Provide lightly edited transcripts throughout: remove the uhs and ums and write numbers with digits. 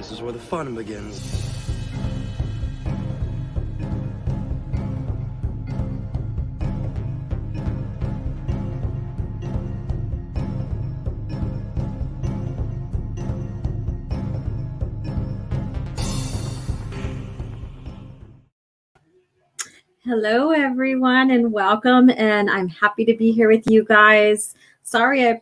This is where the fun begins. Hello, everyone, and welcome. And I'm happy to be here with you guys. Sorry, I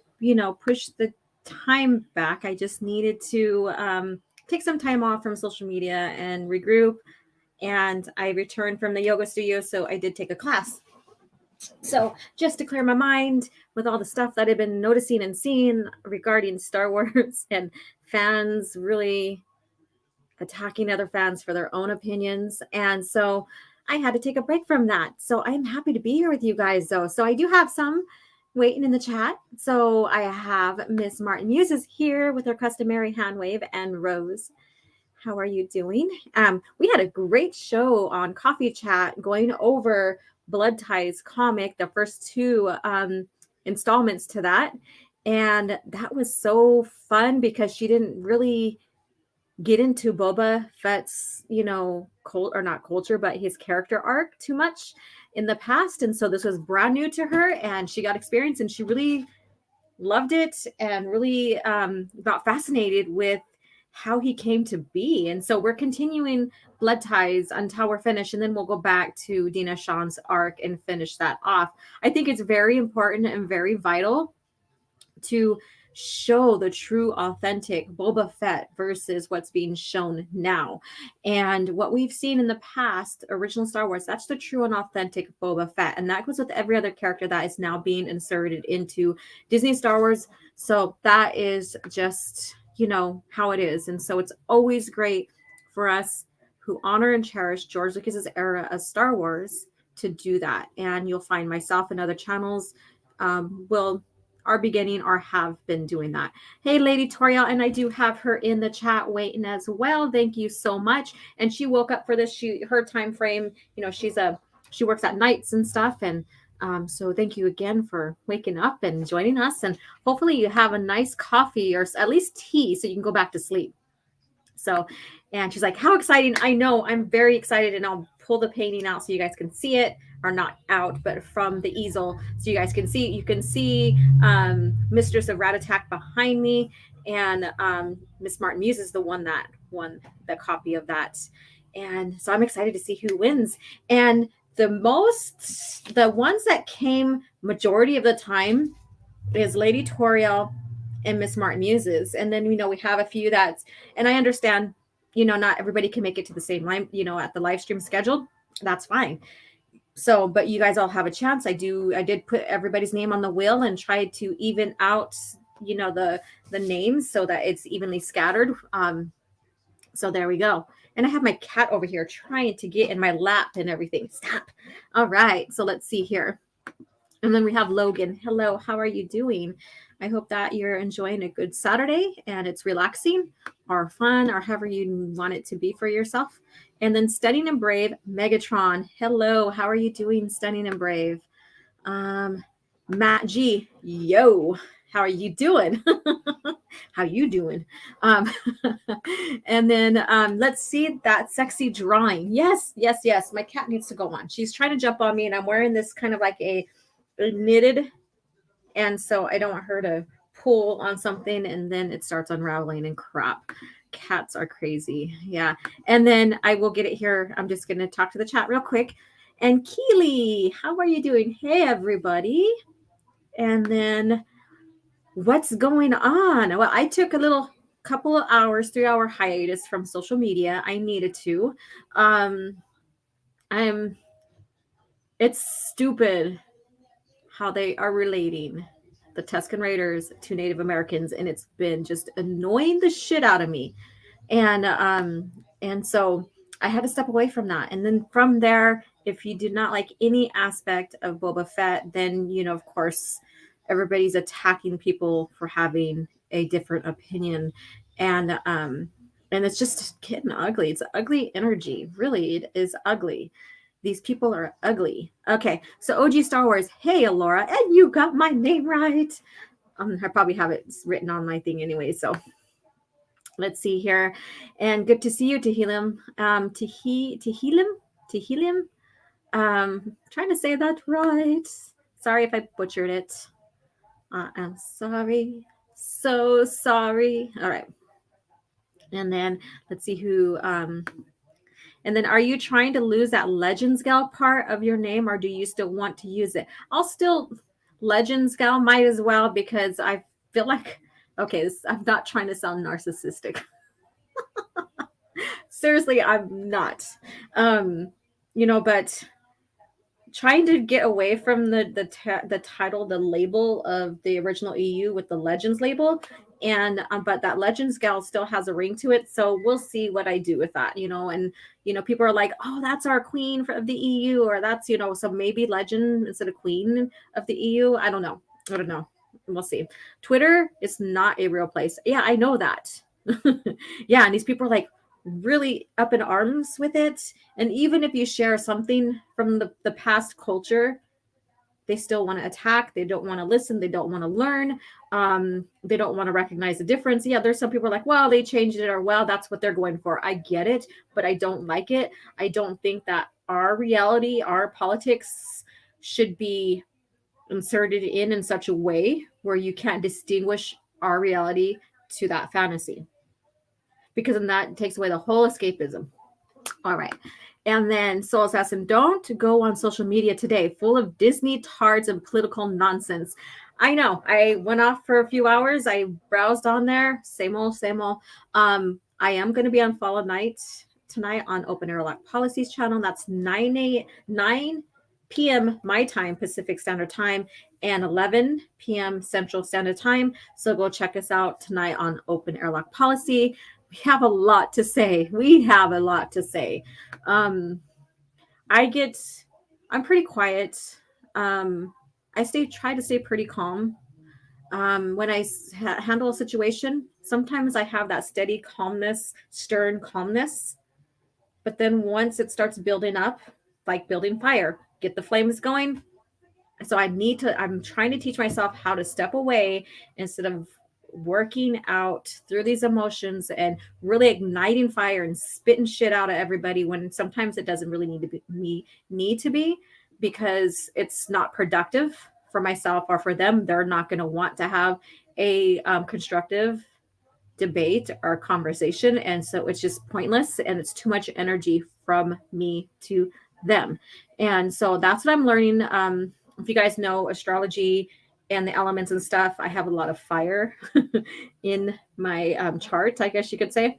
pushed the time back. I just needed to take some time off from social media and regroup. And I returned from the yoga studio, so I did take a class. So just to clear my mind with all the stuff that I've been noticing and seeing regarding Star Wars and fans really attacking other fans for their own opinions. And so I had to take a break from that. So I'm happy to be here with you guys, though. So I do have some waiting in the chat. So I have Miss Martin Muses here with her customary hand wave, and Rose. How are you doing? We had a great show on Coffee Chat going over Blood Ties comic, the first two installments to that. And that was so fun because she didn't really get into Boba Fett's, not culture, but his character arc too much in the past. And so this was brand new to her, and she got experience, and she really loved it and really got fascinated with how he came to be. And so we're continuing Blood Ties until we're finished, and then we'll go back to Dina Shawn's arc and finish that off. I think it's very important and very vital to show the true authentic Boba Fett versus what's being shown now. And what we've seen in the past, original Star Wars, that's the true and authentic Boba Fett. And that goes with every other character that is now being inserted into Disney Star Wars. So that is just, how it is. And so it's always great for us who honor and cherish George Lucas's era of Star Wars to do that. And you'll find myself and other channels are beginning or have been doing that. Hey, Lady Toriel, and I do have her in the chat waiting as well. Thank you so much. And she woke up for this. Her time frame, she works at nights and stuff. And so thank you again for waking up and joining us. And hopefully you have a nice coffee or at least tea so you can go back to sleep. So, and she's like, how exciting. I know, I'm very excited, and I'll pull the painting out so you guys can see it, or not out, but from the easel so you guys can see. You can see Mistress of Rat Attack behind me, and Miss Martin Muse is the one that won the copy of that. And so I'm excited to see who wins. And the ones that came majority of the time is Lady Toriel and Miss Martin Muses. And then, we have a few and I understand, not everybody can make it to the same line, at the live stream scheduled. That's fine. So, but you guys all have a chance. I did put everybody's name on the wheel and tried to even out, the names so that it's evenly scattered. So there we go. And I have my cat over here trying to get in my lap and everything. Stop. All right. So let's see here. And then we have Logan. Hello, how are you doing? I hope that you're enjoying a good Saturday and it's relaxing or fun or however you want it to be for yourself. And then Stunning and Brave, Megatron. Hello, how are you doing, Stunning and Brave? Matt G, yo, how are you doing? How you doing? And then let's see that sexy drawing. Yes. My cat needs to go on. She's trying to jump on me, and I'm wearing this kind of like a knitted, and so I don't want her to pull on something and then it starts unraveling and crap. Cats are crazy. Yeah. And then I will get it here. I'm just going to talk to the chat real quick. And Keely, how are you doing? Hey, everybody. And then what's going on? Well, I took a couple of hours, 3-hour hiatus from social media. I needed to. It's stupid how they are relating the Tusken Raiders to Native Americans, and it's been just annoying the shit out of me. And so I had to step away from that. And then from there, if you did not like any aspect of Boba Fett, then, of course, everybody's attacking people for having a different opinion. And it's just getting ugly. It's ugly energy. Really, it is ugly. These people are ugly. Okay, so OG Star Wars. Hey, Alora, and you got my name right. I probably have it written on my thing anyway. So, Let's see here. And good to see you, Tehillim. Tehillim. Trying to say that right. Sorry if I butchered it. I'm sorry. So sorry. All right. And then let's see who. And then are you trying to lose that Legends Gal part of your name, or do you still want to use it? I'll still Legends Gal, might as well, because I feel like, okay, I'm not trying to sound narcissistic. Seriously, I'm not. But trying to get away from the title, the label of the original EU with the Legends label, and but that Legends gal still has a ring to it. So we'll see what I do with that, And people are like, oh, that's our queen of the EU, or that's so maybe Legend instead of queen of the EU. I don't know. We'll see. Twitter is not a real place. Yeah, I know that. Yeah, and these people are like really up in arms with it. And even if you share something from the past culture, they still want to attack. They don't want to listen. They don't want to learn. They don't want to recognize the difference. Yeah, there's some people are like, well, they changed it, or well, that's what they're going for. I get it, but I don't like it. I don't think that our reality, our politics should be inserted in such a way where you can't distinguish our reality to that fantasy, because then that takes away the whole escapism. All right. And then Soul Assassin, don't go on social media today, full of Disney tards and political nonsense. I know. I went off for a few hours. I browsed on there. Same old, same old. I am going to be on Follow Night tonight on Open Airlock Policies channel. That's 9 p.m. my time, Pacific Standard Time, and 11 p.m. Central Standard Time. So go check us out tonight on Open Airlock Policy. We have a lot to say. I'm pretty quiet. I try to stay pretty calm. When I handle a situation, sometimes I have that steady calmness, stern calmness. But then once it starts building up, like building fire, get the flames going. So I'm trying to teach myself how to step away instead of working out through these emotions and really igniting fire and spitting shit out at everybody, when sometimes it doesn't really need to be, because it's not productive for myself or for them. They're not going to want to have a constructive debate or conversation, and so it's just pointless, and it's too much energy from me to them. And so that's what I'm learning. If you guys know astrology and the elements and stuff, I have a lot of fire in my chart, I guess you could say.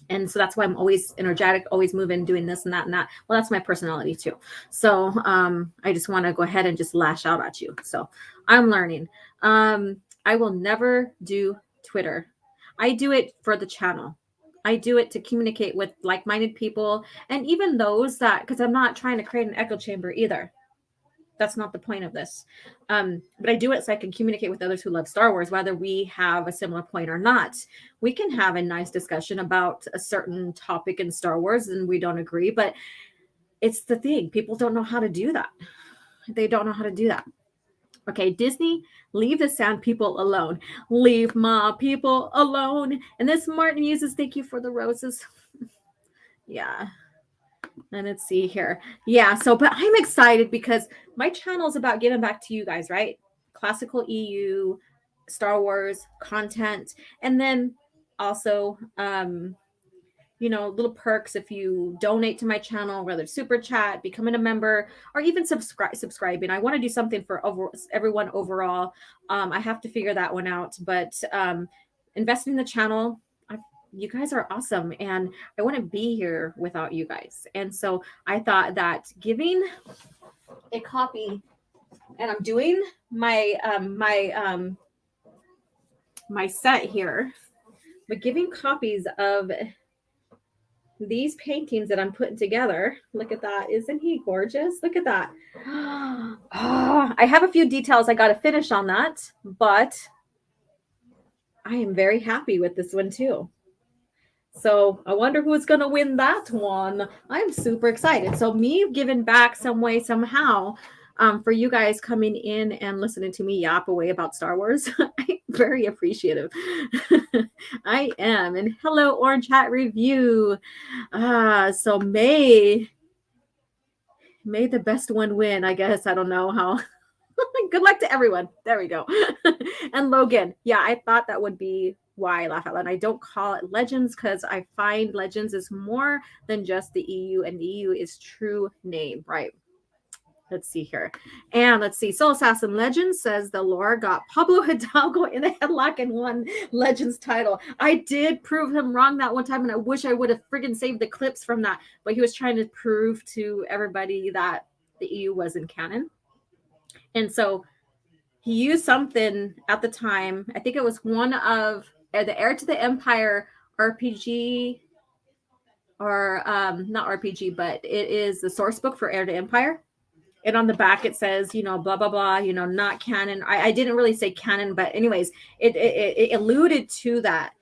And so that's why I'm always energetic, always moving, doing this and that and that. Well, that's my personality too. So I just want to go ahead and just lash out at you. So I'm learning. I will never do Twitter. I do it for the channel. I do it to communicate with like-minded people, and even those that, because I'm not trying to create an echo chamber either. That's not the point of this. But I do it so I can communicate with others who love Star Wars, whether we have a similar point or not. We can have a nice discussion about a certain topic in Star Wars and we don't agree, but it's the thing. People don't know how to do that. They don't know how to do that. Okay, Disney, leave the sand people alone. Leave my people alone. And this Martin uses, thank you for the roses. Yeah. And let's see here. Yeah, so, but I'm excited because my channel is about giving back to you guys, right? Classical EU, Star Wars content. And then also, little perks if you donate to my channel, whether super chat, becoming a member, or even subscribing. I want to do something for everyone overall. I have to figure that one out, but investing in the channel, you guys are awesome, and I want to be here without you guys. And so I thought that giving a copy, and I'm doing my my set here, but giving copies of these paintings that I'm putting together. Look at that. Isn't he gorgeous? Look at that. Oh, I have a few details I got to finish on that, but I am very happy with this one too. So I wonder who's going to win that one. I'm super excited. So me giving back some way, somehow, for you guys coming in and listening to me yap away about Star Wars. very appreciative. I am. And hello, Orange Hat Review. So May the best one win, I guess. I don't know how. Good luck to everyone. There we go. And Logan, yeah, I thought that would be why I laugh out loud. I don't call it Legends because I find Legends is more than just the EU, and the EU is true name, right? Let's see here. And let's see. Soul Assassin Legends says the lore got Pablo Hidalgo in a headlock and won Legends title. I did prove him wrong that one time, and I wish I would have friggin' saved the clips from that. But he was trying to prove to everybody that the EU wasn't canon. And so he used something at the time. I think it was one of the Heir to the Empire RPG, or not RPG, but it is the source book for Heir to Empire. And on the back it says, blah, blah, blah, not canon. I didn't really say canon, but anyways, it alluded to that.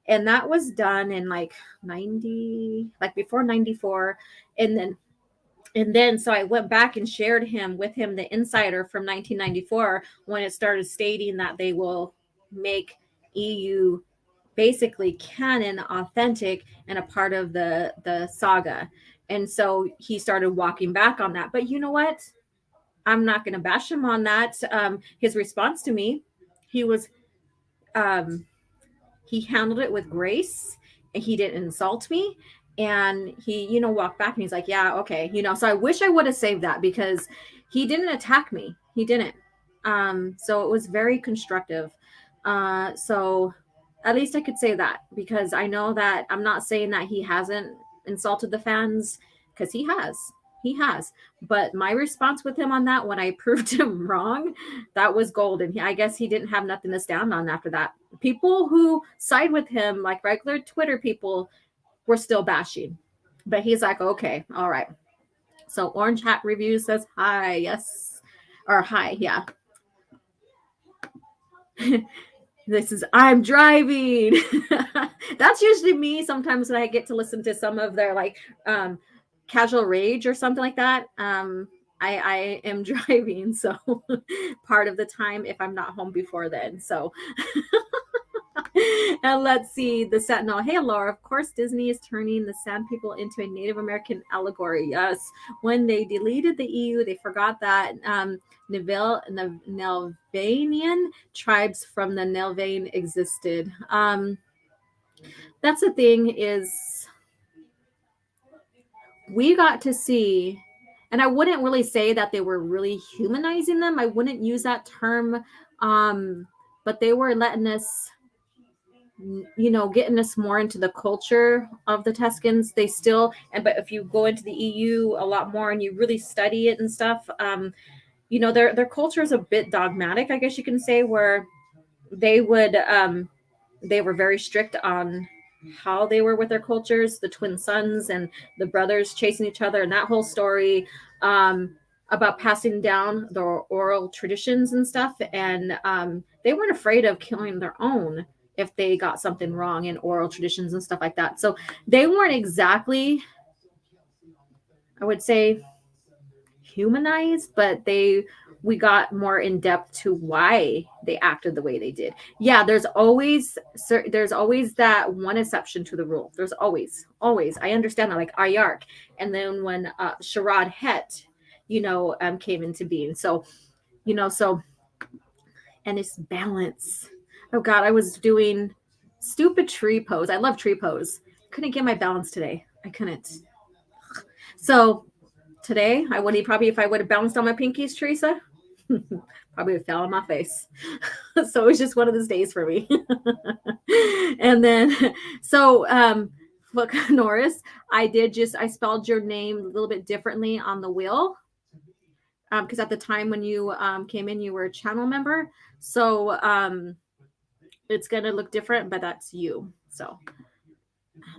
And that was done in like 90, like before 94. And then so I went back and shared with him the insider from 1994 when it started stating that they will make EU basically canon, authentic, and a part of the saga. And so he started walking back on that. But you know what? I'm not going to bash him on that. His response to me, he handled it with grace, and he didn't insult me. And he, walked back and he's like, yeah, okay. So I wish I would have saved that because he didn't attack me. He didn't. So it was very constructive. So at least I could say that, because I know that I'm not saying that he hasn't insulted the fans, because he has. But my response with him on that, when I proved him wrong, that was golden. I guess he didn't have nothing to stand on after that. People who side with him, like regular Twitter people, were still bashing. But he's like, okay, all right. So Orange Hat Review says hi, yes. Or hi, yeah. This is I'm driving. That's usually me sometimes when I get to listen to some of their like casual rage or something like that. I am driving, so part of the time if I'm not home before then. So and let's see, the Sentinel. Hey, Laura, of course Disney is turning the Sand People into a Native American allegory. Yes. When they deleted the EU, they forgot that Nelvanian tribes from the Nelvane existed. That's the thing, is we got to see, and I wouldn't really say that they were really humanizing them. I wouldn't use that term. But they were letting us, getting us more into the culture of the Tuscans. They still, but if you go into the EU a lot more and you really study it and stuff, their culture is a bit dogmatic, I guess you can say, where they would, they were very strict on how they were with their cultures, the twin sons and the brothers chasing each other, and that whole story about passing down the oral traditions and stuff. And they weren't afraid of killing their own if they got something wrong in oral traditions and stuff like that. So they weren't exactly, I would say, humanized, but we got more in depth to why they acted the way they did. Yeah, there's always that one exception to the rule. There's always. I understand that, like Ayark, and then when Sharad Het, came into being. So, and it's balance. Oh God, I was doing stupid tree pose. I love tree pose. Couldn't get my balance today. I couldn't. So today, I would probably, if I would have bounced on my pinkies, Teresa, probably would have fell on my face. So it was just one of those days for me. And then, so look, Norris, I spelled your name a little bit differently on the wheel. Because at the time when you came in, you were a channel member. So it's going to look different, but that's you. So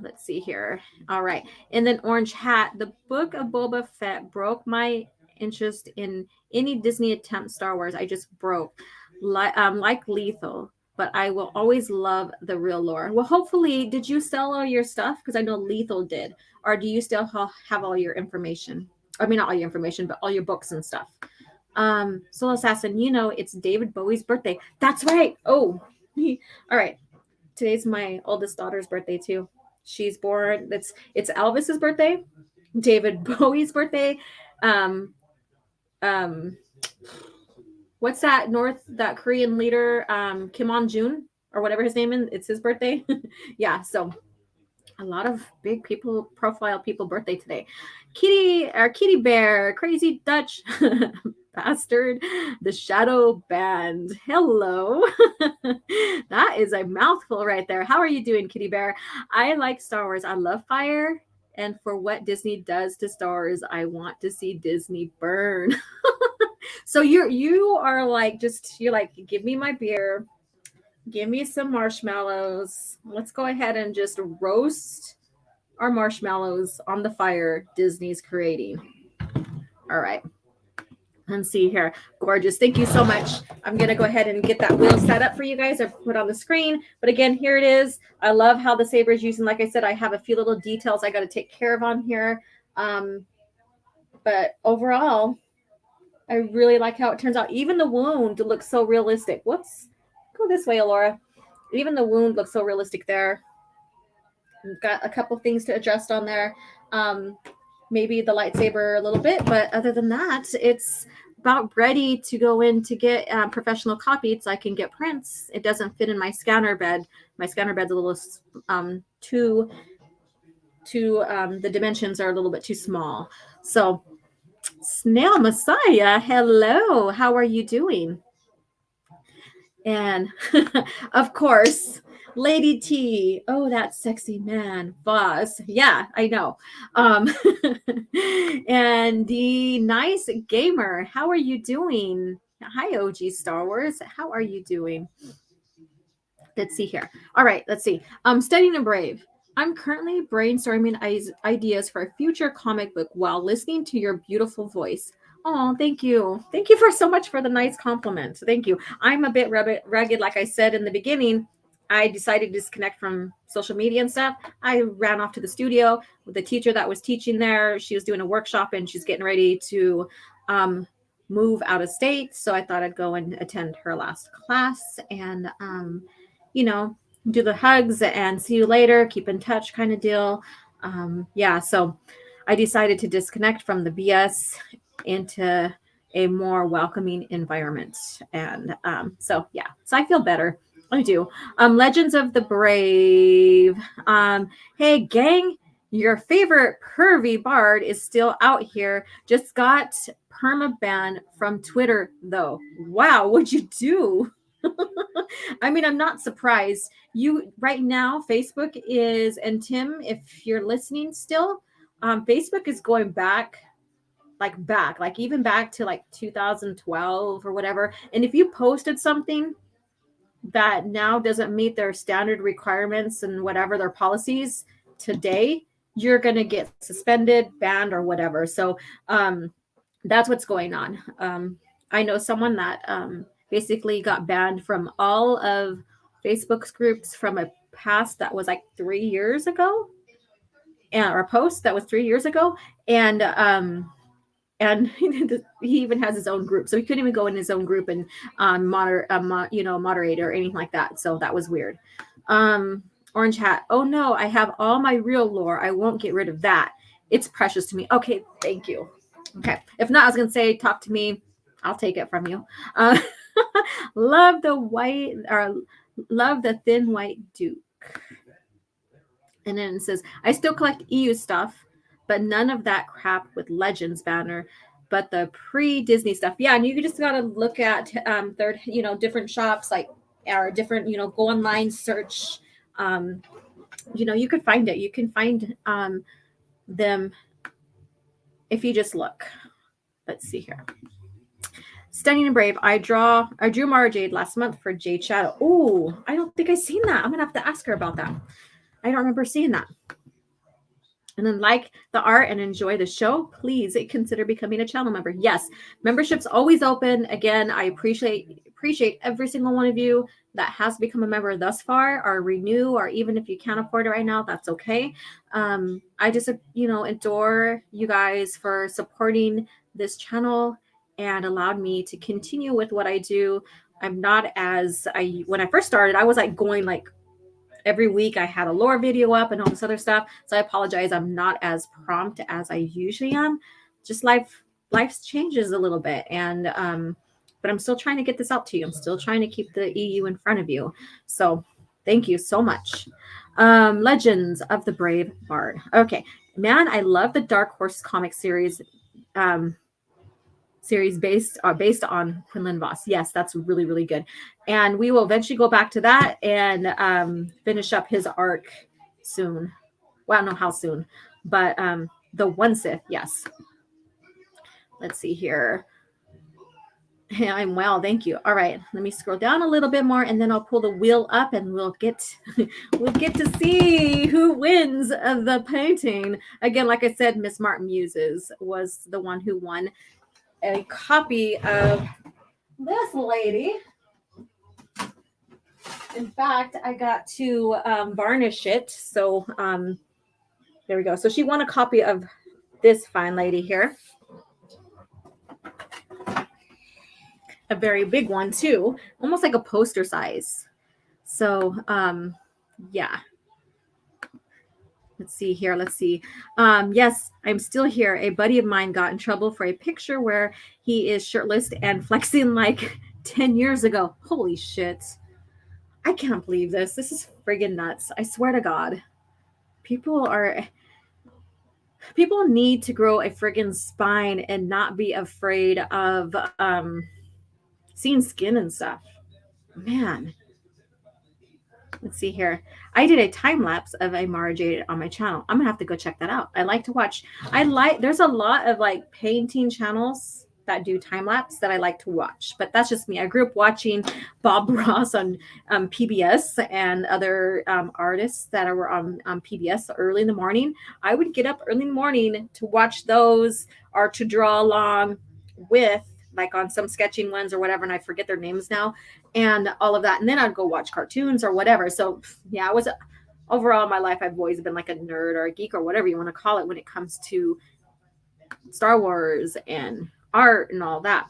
let's see here. All right. And then Orange Hat, the Book of Boba Fett broke my interest in any Disney attempt Star Wars. I just broke. Like Lethal, but I will always love the real lore. Well, hopefully, did you sell all your stuff? Because I know Lethal did. Or do you still have all your information? I mean, not all your information, but all your books and stuff. Soul Assassin, it's David Bowie's birthday. That's right. Oh, All right. Today's my oldest daughter's birthday too. She's born. It's Elvis's birthday, David Bowie's birthday. Um, um, what's that Korean leader, Kim On Jun or whatever his name is? It's his birthday. Yeah. So a lot of big people, profile people birthday today. Kitty Bear, Crazy Dutch Bastard, the Shadow Band. Hello. That is a mouthful right there. How are you doing, Kitty Bear? I like Star Wars. I love fire. And for what Disney does to Star Wars, I want to see Disney burn. So you are like, you're like, give me my beer, give me some marshmallows. Let's go ahead and just roast our marshmallows on the fire Disney's creating. All right. Let's see here. Gorgeous. Thank you so much. I'm going to go ahead and get that wheel set up for you guys. I put on the screen. But again, here it is. I love how the saber is used. And like I said, I have a few little details I got to take care of on here. But overall, I really like how it turns out. Even the wound looks so realistic. Whoops. Go this way, Alora. Even the wound looks so realistic there. We've got a couple things to adjust on there. Maybe the lightsaber a little bit, but other than that, it's about ready to go in to get professional copied so I can get prints. It doesn't fit in my scanner bed. My scanner bed's a little the dimensions are a little bit too small. So Snail Messiah, hello. How are you doing? And of course, Lady T. Oh, that sexy man, boss. Yeah, I know. And the nice gamer. How are you doing? Hi, OG Star Wars. How are you doing? Let's see here. All right, let's see. Studying and Brave. I'm currently brainstorming ideas for a future comic book while listening to your beautiful voice. Oh, thank you. Thank you for so much for the nice compliment. Thank you. I'm a bit rugged, like I said in the beginning. I decided to disconnect from social media and stuff. I ran off to the studio with the teacher that was teaching there. She was doing a workshop and she's getting ready to move out of state. So I thought I'd go and attend her last class and, do the hugs and see you later, keep in touch kind of deal. So I decided to disconnect from the BS into a more welcoming environment. And so I feel better. I do. Legends of the Brave. Hey, gang, your favorite pervy bard is still out here. Just got permaban from Twitter, though. Wow, what'd you do? I mean, I'm not surprised. You right now, Facebook is, and Tim, if you're listening still, Facebook is going back even back to like 2012 or whatever. And if you posted something that now doesn't meet their standard requirements and whatever their policies today, you're going to get suspended, banned, or whatever. So that's what's going on. I know someone that basically got banned from all of Facebook's groups from a past that was like 3 years ago, or a post that was 3 years ago, and he even has his own group, so he couldn't even go in his own group and moderate or anything like that. So that was weird. Orange Hat. Oh no, I have all my real lore. I won't get rid of that. It's precious to me. Okay, thank you. Okay, if not, I was gonna say, talk to me. I'll take it from you. Love the thin white Duke. And then it says, I still collect EU stuff, but none of that crap with Legends banner, but the pre-Disney stuff. Yeah, and you just got to look at different shops, like, or different, go online, search. You could find it. You can find them if you just look. Let's see here. Stunning and Brave. I drew Mara Jade last month for Jade Shadow. Oh, I don't think I've seen that. I'm gonna have to ask her about that. I don't remember seeing that. And then like the art and enjoy the show, please consider becoming a channel member. Yes, membership's always open. Again, I appreciate every single one of you that has become a member thus far, or renew, or even if you can't afford it right now, that's okay. I just adore you guys for supporting this channel and allowed me to continue with what I do. I'm not as when I first started, I was like going like every week I had a lore video up and all this other stuff. So I apologize. I'm not as prompt as I usually am. Just life changes a little bit. And but I'm still trying to get this out to you. I'm still trying to keep the EU in front of you. So thank you so much. Legends of the Brave Bard. Okay. Man, I love the Dark Horse comic series. Series based on Quinlan Voss. Yes, that's really, really good. And we will eventually go back to that and finish up his arc soon. Well, I don't know how soon, but the One Sith, yes. Let's see here. Yeah, I'm well, thank you. All right, let me scroll down a little bit more, and then I'll pull the wheel up, and we'll get to see who wins the painting. Again, like I said, Miss Martin Muses was the one who won a copy of this lady. In fact, I got to varnish it. So there we go. So she won a copy of this fine lady here. A very big one too. Almost like a poster size. So yeah. Let's see here. Let's see. Yes, I'm still here. A buddy of mine got in trouble for a picture where he is shirtless and flexing like 10 years ago. Holy shit. I can't believe this. This is friggin' nuts. I swear to God. People need to grow a friggin' spine and not be afraid of seeing skin and stuff. Man. Let's see here. I did a time lapse of a Mara Jade on my channel. I'm gonna have to go check that out. I like to watch. There's a lot of like painting channels that do time lapse that I like to watch, but that's just me. I grew up watching Bob Ross on PBS and other artists that were on PBS early in the morning. I would get up early in the morning to watch those or to draw along with, like on some sketching ones or whatever, and I forget their names now, and all of that. And then I'd go watch cartoons or whatever. So yeah, I was overall in my life, I've always been like a nerd or a geek or whatever you want to call it when it comes to Star Wars and art and all that.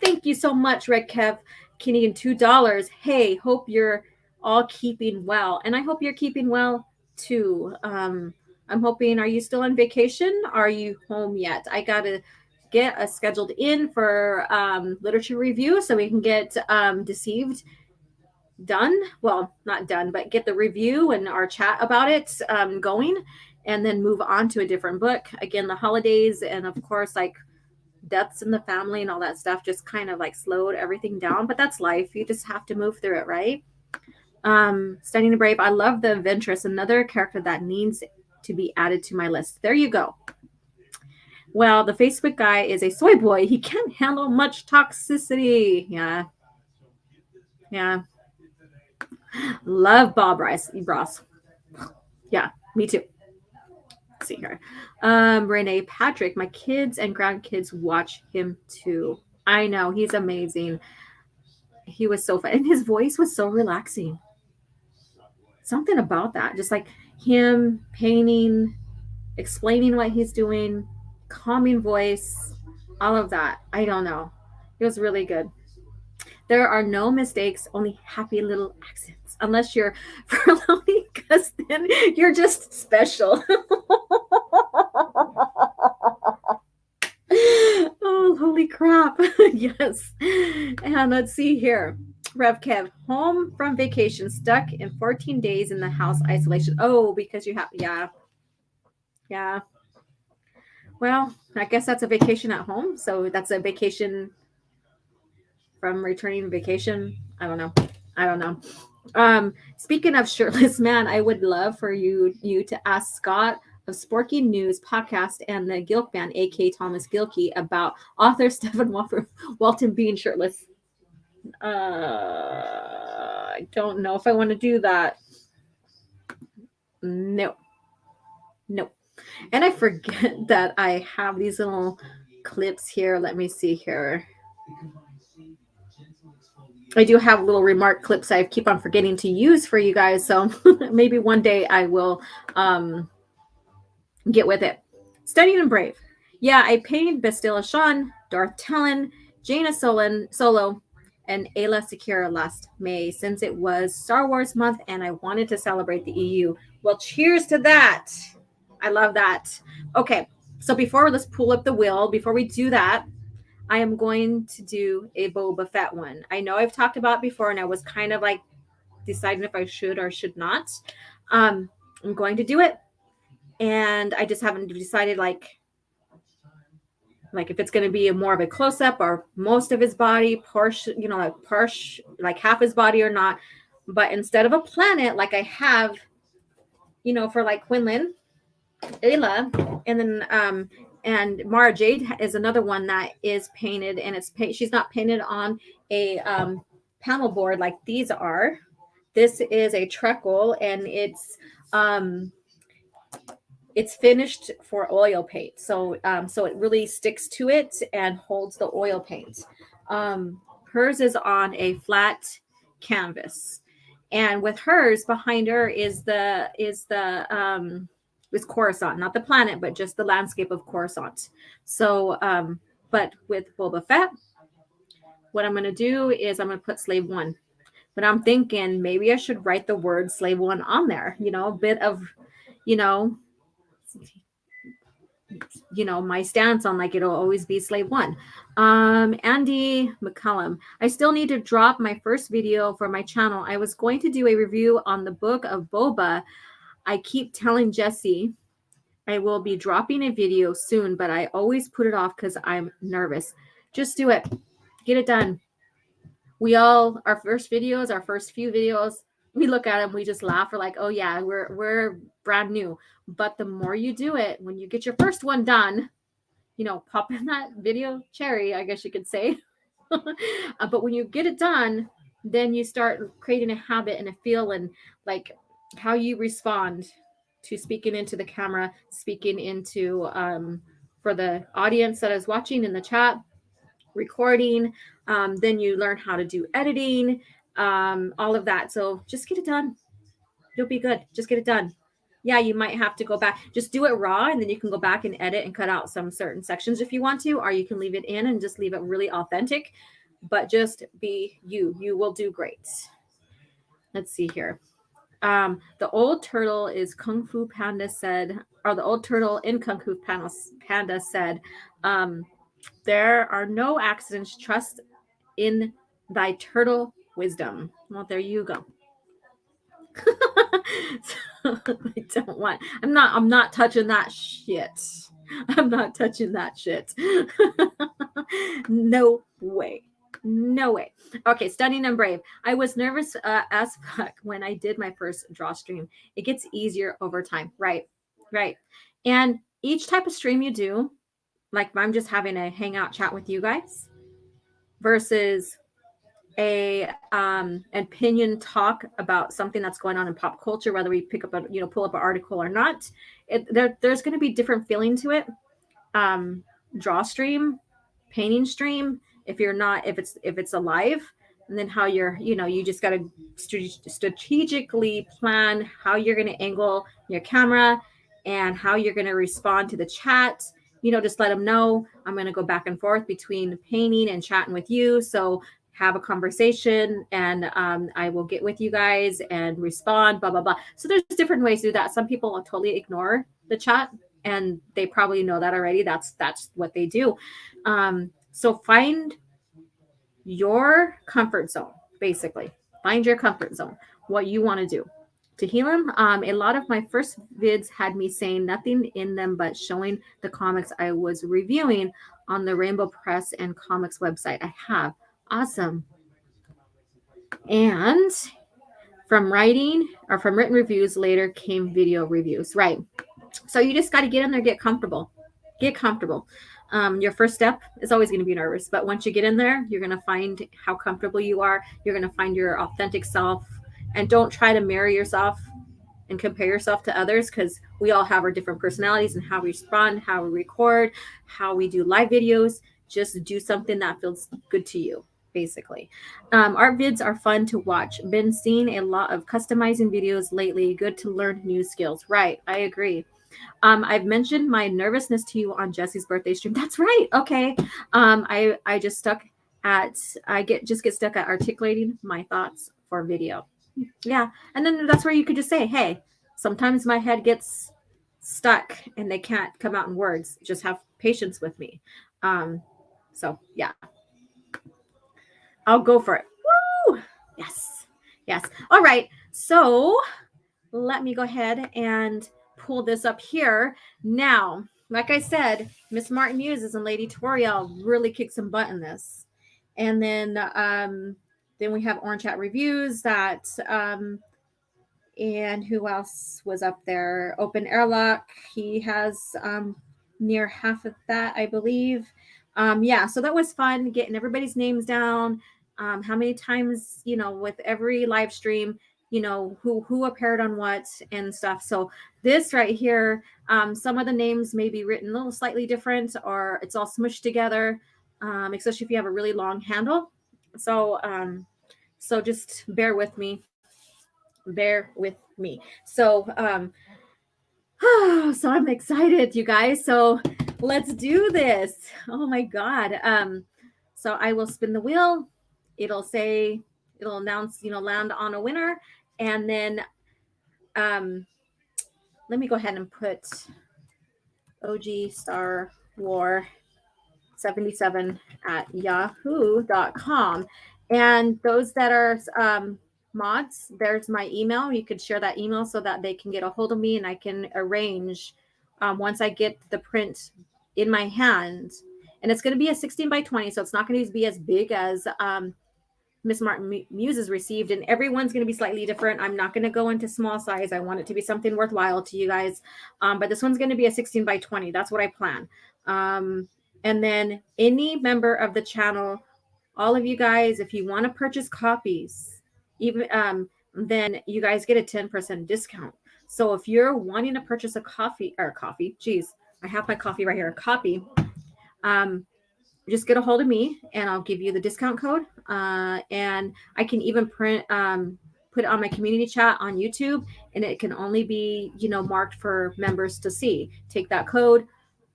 Thank you so much, Red Kev, Canadian $2. Hey, hope you're all keeping well, and I hope you're keeping well too. I'm hoping. Are you still on vacation? Are you home yet? I gotta get a scheduled in for literature review so we can get Deceived done. Well, not done, but get the review and our chat about it going, and then move on to a different book. Again, the holidays and of course like deaths in the family and all that stuff just kind of like slowed everything down, but that's life. You just have to move through it, right? Studying the Brave. I love the Ventress, another character that needs to be added to my list. There you go. Well, the Facebook guy is a soy boy. He can't handle much toxicity. Yeah. Love Bob Ross. Yeah, me too. Let's see here. Renee Patrick, my kids and grandkids watch him too. I know, he's amazing. He was so fun. And his voice was so relaxing. Something about that. Just like him painting, explaining what he's doing, calming voice, all of that. I don't know. It was really good. There are no mistakes, only happy little accents. Unless you're Verloni, because then you're just special. Oh, holy crap. Yes. And let's see here. Rev Kev, home from vacation, stuck in 14 days in the house isolation. Oh, because you have, yeah. Well, I guess that's a vacation at home. So that's a vacation from returning vacation. I don't know. Speaking of shirtless man, I would love for you to ask Scott of Sporky News podcast and the Gilk Band, aka Thomas Gilkey, about author Stephen Walton being shirtless. I don't know if I want to do that. No. And I forget that I have these little clips here. Let me see here. I do have little remark clips I keep on forgetting to use for you guys. So maybe one day I will get with it. Studying and Brave. Yeah, I painted Bastilla Sean, Darth Talon, Jaina Solo, and Ayla Secura last May, since it was Star Wars month and I wanted to celebrate the EU. Well, cheers to that. I love that. Okay, so let's pull up the wheel. Before we do that, I am going to do a Boba Fett one. I know I've talked about it before, and I was kind of like deciding if I should or should not. I'm going to do it, and I just haven't decided like if it's going to be more of a close up or most of his body, portion, like half his body or not. But instead of a planet, like I have, for like Quinlan, Ayla, and then and Mara Jade is another one that is painted, and she's not painted on a panel board like these are. This is a treacle, and it's finished for oil paint, so it really sticks to it and holds the oil paint. Hers is on a flat canvas, and with hers behind her is Coruscant, not the planet, but just the landscape of Coruscant. So, but with Boba Fett, what I'm going to do is I'm going to put Slave One. But I'm thinking maybe I should write the word Slave One on there. A bit of, my stance on like it'll always be Slave One. Andy McCullum, I still need to drop my first video for my channel. I was going to do a review on the book of Boba. I keep telling Jesse I will be dropping a video soon, but I always put it off because I'm nervous. Just do it. Get it done. Our first few videos, we look at them, we just laugh. We're like, oh yeah, we're brand new. But the more you do it, when you get your first one done, pop in that video cherry, I guess you could say. But when you get it done, then you start creating a habit and a feel, and like how you respond to speaking into the camera, speaking into for the audience that is watching in the chat, recording. Then you learn how to do editing, all of that. So just get it done. You'll be good. Just get it done. Yeah, you might have to go back. Just do it raw, and then you can go back and edit and cut out some certain sections if you want to, or you can leave it in and just leave it really authentic. But just be you. You will do great. Let's see here. The old turtle is Kung Fu Panda said, or the old turtle in Kung Fu Panda said, there are no accidents. Trust in thy turtle wisdom. Well, there you go. I'm not touching that shit. I'm not touching that shit. No way. No way. Okay, Stunning and Brave. I was nervous as fuck when I did my first draw stream. It gets easier over time. Right. And each type of stream you do, like if I'm just having a hangout chat with you guys versus a opinion talk about something that's going on in pop culture, whether we pick up pull up an article or not, there's going to be different feeling to it. Draw stream, painting stream, if it's alive, and then how you just got to strategically plan how you're going to angle your camera and how you're going to respond to the chat. Just let them know I'm going to go back and forth between painting and chatting with you. So have a conversation, and I will get with you guys and respond, blah, blah, blah. So there's different ways to do that. Some people will totally ignore the chat, and they probably know that already. That's what they do. So find your comfort zone, basically. Find your comfort zone, what you want to do. To heal him, a lot of my first vids had me saying nothing in them but showing the comics I was reviewing on the Rainbow Press and Comics website. I have. Awesome. And from writing or from written reviews later came video reviews. Right. So you just got to get in there, get comfortable. Get comfortable. Your first step is always going to be nervous, but once you get in there, you're going to find how comfortable you are. You're going to find your authentic self, and don't try to mirror yourself and compare yourself to others, because we all have our different personalities and how we respond, how we record, how we do live videos. Just do something that feels good to you. Basically, art vids are fun to watch. Been seeing a lot of customizing videos lately. Good to learn new skills. Right, I agree. I've mentioned my nervousness to you on Jesse's birthday stream. That's right. Okay. I just stuck just get stuck at articulating my thoughts for video. Yeah. And then that's where you could just say, hey, sometimes my head gets stuck and they can't come out in words. Just have patience with me. So yeah, I'll go for it. Woo! Yes. Yes. All right. So let me go ahead and pull this up here. Now, like I said, Miss Martin Muses and Lady Toriel really kicked some butt in this. And then we have Orange Hat Reviews that and who else was up there? Open Airlock. He has near half of that, I believe. Yeah, so that was fun getting everybody's names down. How many times, with every live stream, who appeared on what and stuff. So this right here, some of the names may be written a little slightly different, or it's all smushed together, especially if you have a really long handle. So just bear with me. So so I'm excited, you guys. So let's do this. Oh my god. So I will spin the wheel. It'll announce, land on a winner. And then let me go ahead and put OG Star War 77 at yahoo.com. And those that are mods, there's my email. You could share that email so that they can get a hold of me, and I can arrange once I get the print in my hand. And it's going to be a 16 by 20, so it's not going to be as big as Miss Martin Muses received, and everyone's going to be slightly different. I'm not going to go into small size. I want it to be something worthwhile to you guys. But this one's going to be a 16 by 20. That's what I plan. And then any member of the channel, all of you guys, if you want to purchase copies, even then you guys get a 10% discount. So if you're wanting to purchase a coffee, geez, I have my coffee right here, a copy. Just get a hold of me and I'll give you the discount code. And I can even put it on my community chat on YouTube, and it can only be, marked for members to see. Take that code,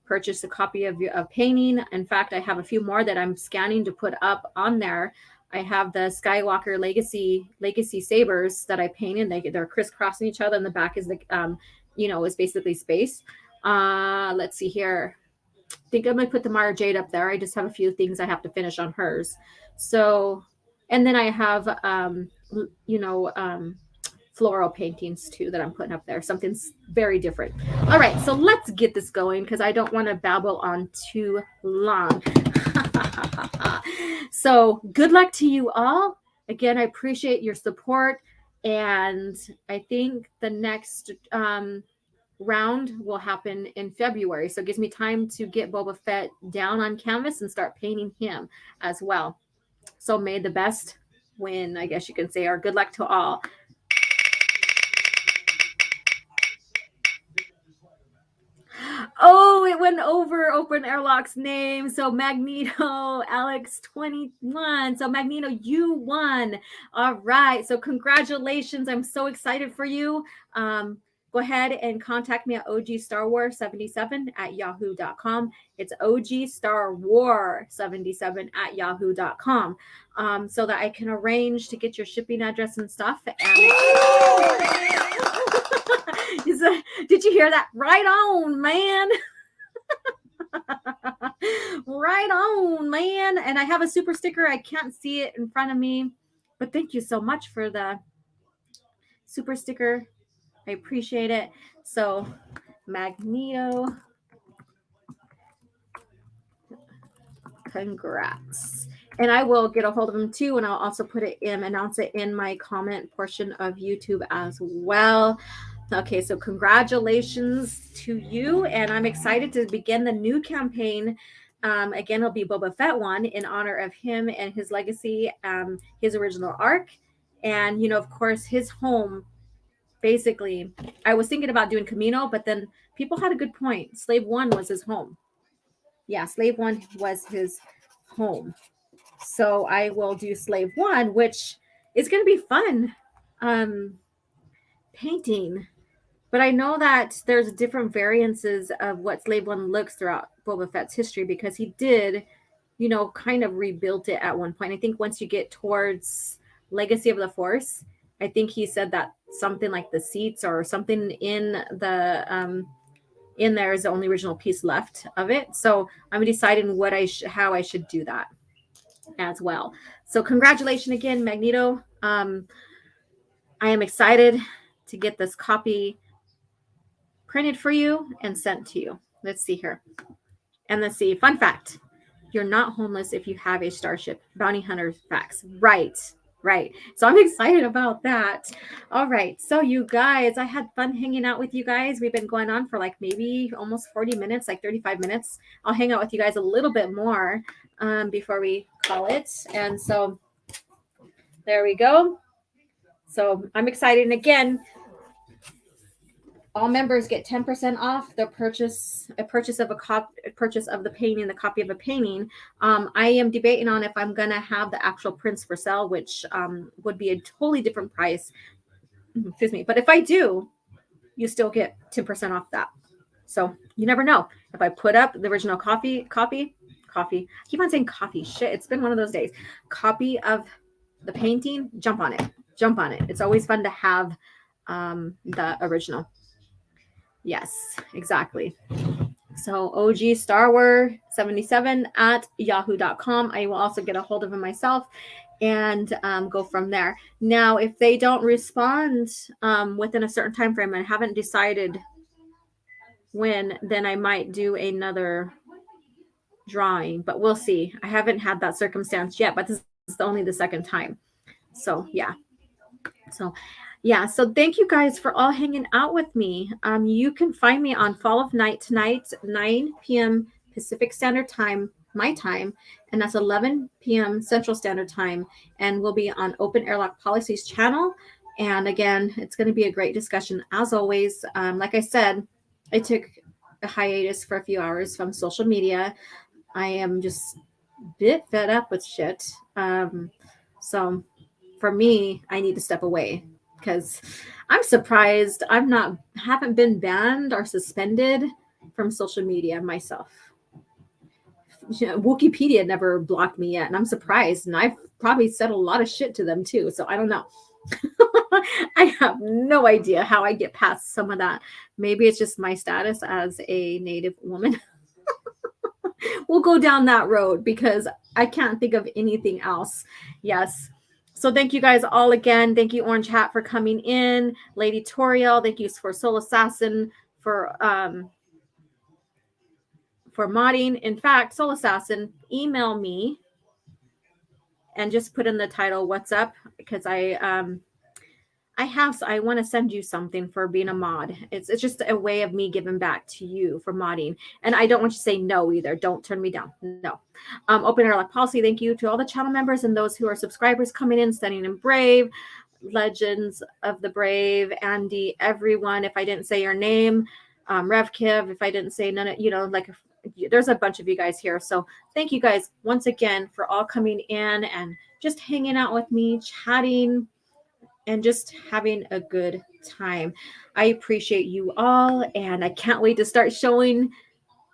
purchase a copy of painting. In fact, I have a few more that I'm scanning to put up on there. I have the Skywalker Legacy sabers that I painted. They're crisscrossing each other, and the back is is basically space. Let's see here. I think I'm going to put the Mara Jade up there. I just have a few things I have to finish on hers. So, and then I have, floral paintings too that I'm putting up there. Something's very different. All right, so let's get this going because I don't want to babble on too long. So good luck to you all. Again, I appreciate your support. And I think the next round will happen in February. So it gives me time to get Boba Fett down on canvas and start painting him as well. So may the best win, I guess you can say, or good luck to all. Oh, it went over Open Airlock's name. So Magneto, Alex 21. So Magneto, you won. All right. So congratulations. I'm so excited for you. Go ahead and contact me at ogstarwar77 at yahoo.com. It's ogstarwar77 at yahoo.com, so that I can arrange to get your shipping address and stuff. And did you hear that? Right on, man. Right on, man. And I have a super sticker. I can't see it in front of me, but thank you so much for the super sticker. I appreciate it. So Magneto, congrats. And I will get a hold of him too, and I'll also announce it in my comment portion of YouTube as well. Okay, so congratulations to you, and I'm excited to begin the new campaign. Again, it'll be Boba Fett one in honor of him and his legacy, his original arc, and of course, his home. Basically, I was thinking about doing Camino, but then people had a good point. Slave One was his home. Yeah, Slave One was his home. So I will do Slave One, which is going to be fun painting. But I know that there's different variances of what Slave One looks throughout Boba Fett's history, because he did kind of rebuilt it at one point. I think once you get towards Legacy of the Force, I think he said that something like the seats or something in there is the only original piece left of it. So I'm deciding how I should do that as well. So congratulations again, Magneto. I am excited to get this copy printed for you and sent to you. Let's see here. And let's see. Fun fact. You're not homeless if you have a Starship. Bounty Hunter facts. Right. So I'm excited about that. All right. So you guys, I had fun hanging out with you guys. We've been going on for like maybe almost 40 minutes, like 35 minutes. I'll hang out with you guys a little bit more before we call it. And so there we go. So I'm excited. And again, all members get 10% off the purchase of the painting, the copy of a painting. I am debating on if I'm going to have the actual prints for sale, which would be a totally different price. Excuse me. But if I do, you still get 10% off that. So you never know. If I put up the original copy, I keep on saying coffee. Shit, it's been one of those days. Copy of the painting, jump on it. It's always fun to have the original. Yes, exactly. So OG Starwars 77 at yahoo.com. I will also get a hold of him myself and go from there. Now, if they don't respond within a certain time frame, I haven't decided when, then I might do another drawing, but we'll see. I haven't had that circumstance yet, but this is only the second time. So yeah. So thank you guys for all hanging out with me. You can find me on Fall of Night tonight, 9 p.m. Pacific Standard Time, my time, and that's 11 p.m. Central Standard Time. And we'll be on Open Airlock Policies channel. And again, it's going to be a great discussion as always. Like I said, I took a hiatus for a few hours from social media. I am just a bit fed up with shit. So for me, I need to step away. Because I'm surprised haven't been banned or suspended from social media myself. Wikipedia never blocked me yet, and I'm surprised. And I've probably said a lot of shit to them too, so I don't know. I have no idea how I get past some of that. Maybe it's just my status as a Native woman. We'll go down that road because I can't think of anything else. Yes. So thank you guys all again. Thank you, Orange Hat, for coming in. Lady Toriel, thank you for Soul Assassin for modding. In fact, Soul Assassin, email me and just put in the title, "What's up?" Because I want to send you something for being a mod. It's just a way of me giving back to you for modding. And I don't want you to say no either. Don't turn me down. No. Open Airlock Policy. Thank you to all the channel members and those who are subscribers coming in, Stunning and Brave, Legends of the Brave, Andy, everyone. If I didn't say your name, Rev Kiv, if I didn't say none of, there's a bunch of you guys here. So thank you guys once again for all coming in and just hanging out with me, chatting, and just having a good time. I appreciate you all, and I can't wait to start showing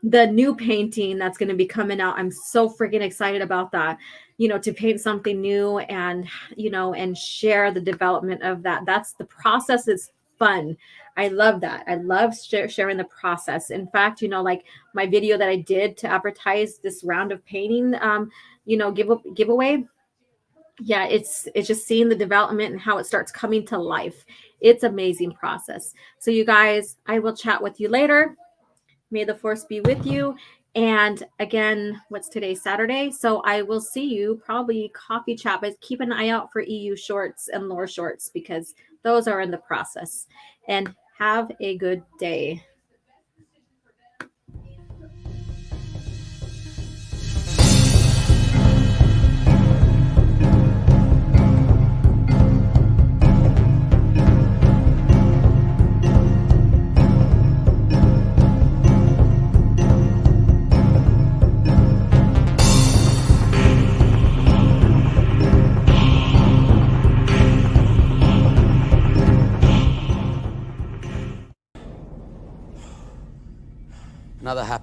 the new painting that's going to be coming out. I'm so freaking excited about that, to paint something new and, and share the development of that. That's the process. Is fun. I love that. I love sharing the process. In fact, like my video that I did to advertise this round of painting, giveaway. Yeah, it's just seeing the development and how it starts coming to life. It's amazing process. So you guys, I will chat with you later. May the force be with you. And again, what's today? Saturday. So I will see you probably coffee chat, but keep an eye out for EU shorts and lore shorts because those are in the process. And have a good day. Another happy